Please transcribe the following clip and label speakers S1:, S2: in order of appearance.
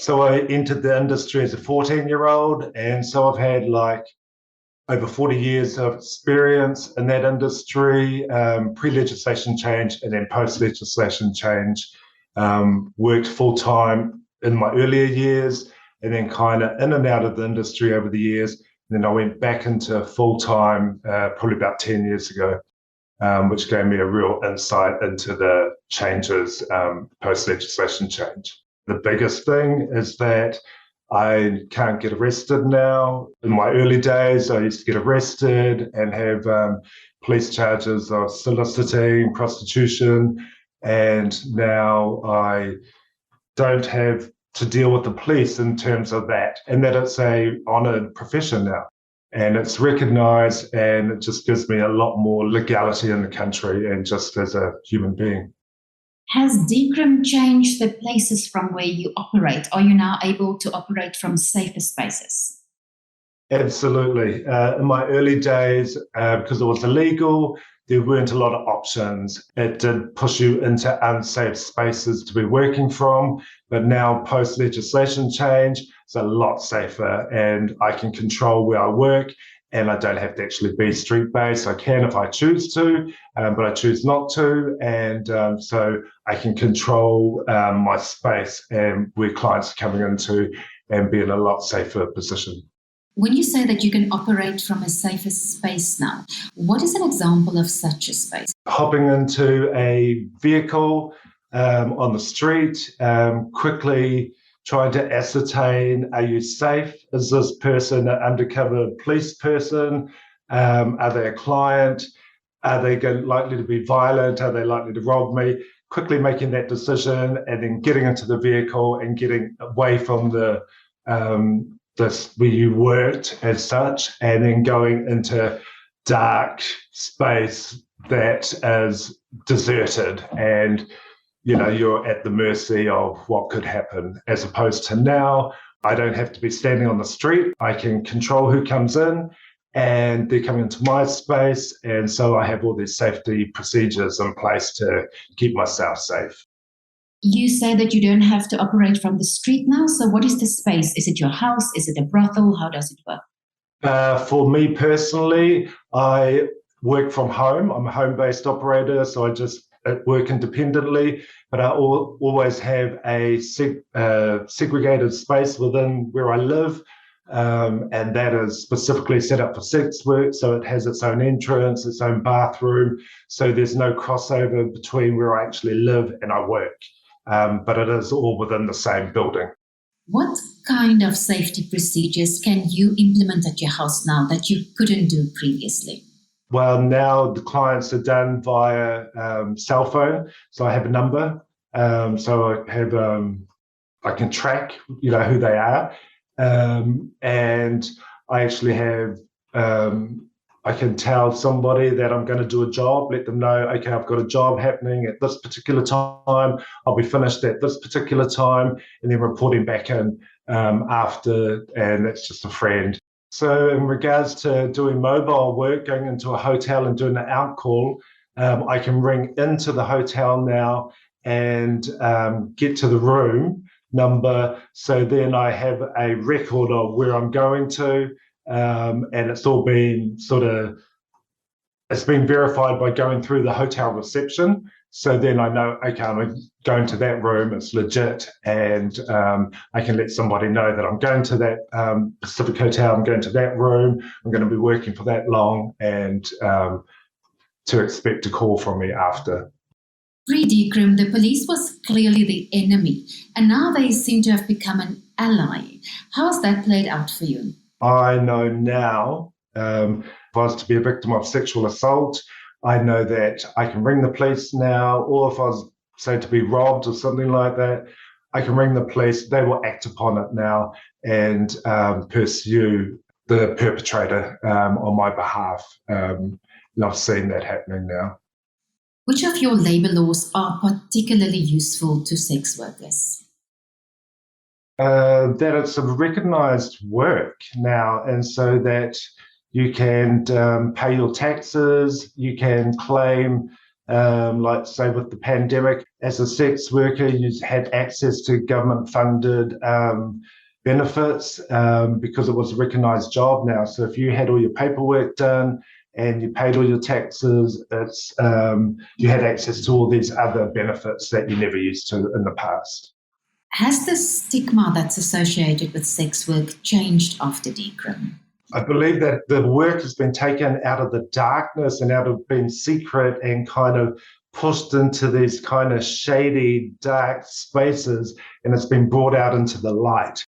S1: So I entered the industry as a 14-year-old, and so I've had like over 40 years of experience in that industry, pre-legislation change and then post-legislation change. Worked full-time in my earlier years and then kind of in and out of the industry over the years. And then I went back into full-time probably about 10 years ago, which gave me a real insight into the changes post-legislation change. The biggest thing is that I can't get arrested now. In my early days, I used to get arrested and have police charges of soliciting, prostitution, and now I don't have to deal with the police in terms of that, and that it's a honoured profession now. And it's recognised, and it just gives me a lot more legality in the country and just as a human being.
S2: Has decrim changed the places from where you operate? Are you now able to operate from safer spaces?
S1: Absolutely. In my early days, because it was illegal, there weren't a lot of options. It did push you into unsafe spaces to be working from, but now post-legislation change, it's a lot safer and I can control where I work and I don't have to actually be street-based. I can if I choose to, but I choose not to. And so I can control my space and where clients are coming into and be in a lot safer position.
S2: When you say that you can operate from a safer space now, what is an example of such a space?
S1: Hopping into a vehicle on the street, quickly trying to ascertain, are you safe? Is this person an undercover police person? Are they a client? Are they likely to be violent? Are they likely to rob me? Quickly making that decision and then getting into the vehicle and getting away from the where you worked as such, and then going into dark space that is deserted and you're at the mercy of what could happen, as opposed to now, I don't have to be standing on the street. I can control who comes in and they're coming into my space. And so I have all these safety procedures in place to keep myself safe.
S2: You say that you don't have to operate from the street now. So what is the space? Is it your house? Is it a brothel? How does it work?
S1: For me personally, I work from home. I'm a home-based operator, so I just work independently, but I always have a segregated space within where I live, and that is specifically set up for sex work, so it has its own entrance, its own bathroom, so there's no crossover between where I actually live and I work, but it is all within the same building.
S2: What kind of safety procedures can you implement at your house now that you couldn't do previously?
S1: Well, now the clients are done via cell phone. So I have a number. So I have, I can track, who they are. And I actually have, I can tell somebody that I'm going to do a job, let them know, okay, I've got a job happening at this particular time. I'll be finished at this particular time, and then reporting back in after, and that's just a friend. So in regards to doing mobile work, going into a hotel and doing an out call, I can ring into the hotel now and get to the room number. So then I have a record of where I'm going to, and it's all been it's been verified by going through the hotel reception. So then I know, okay, I'm going to that room, it's legit, and I can let somebody know that I'm going to that Pacific Hotel, I'm going to that room, I'm going to be working for that long, and to expect a call from me after.
S2: Pre-decrim, the police was clearly the enemy, and now they seem to have become an ally. How has that played out for you?
S1: I know now, if I was to be a victim of sexual assault, I know that I can ring the police now, or if I was, say, to be robbed or something like that, I can ring the police. They will act upon it now and pursue the perpetrator on my behalf. And I've seen that happening now.
S2: Which of your labour laws are particularly useful to sex workers?
S1: That it's a recognised work now, and so that you can pay your taxes, you can claim, like say with the pandemic, as a sex worker, you had access to government-funded benefits because it was a recognised job now. So if you had all your paperwork done and you paid all your taxes, you had access to all these other benefits that you never used to in the past.
S2: Has the stigma that's associated with sex work changed after decrim?
S1: I believe that the work has been taken out of the darkness and out of being secret and kind of pushed into these kind of shady, dark spaces, and it's been brought out into the light.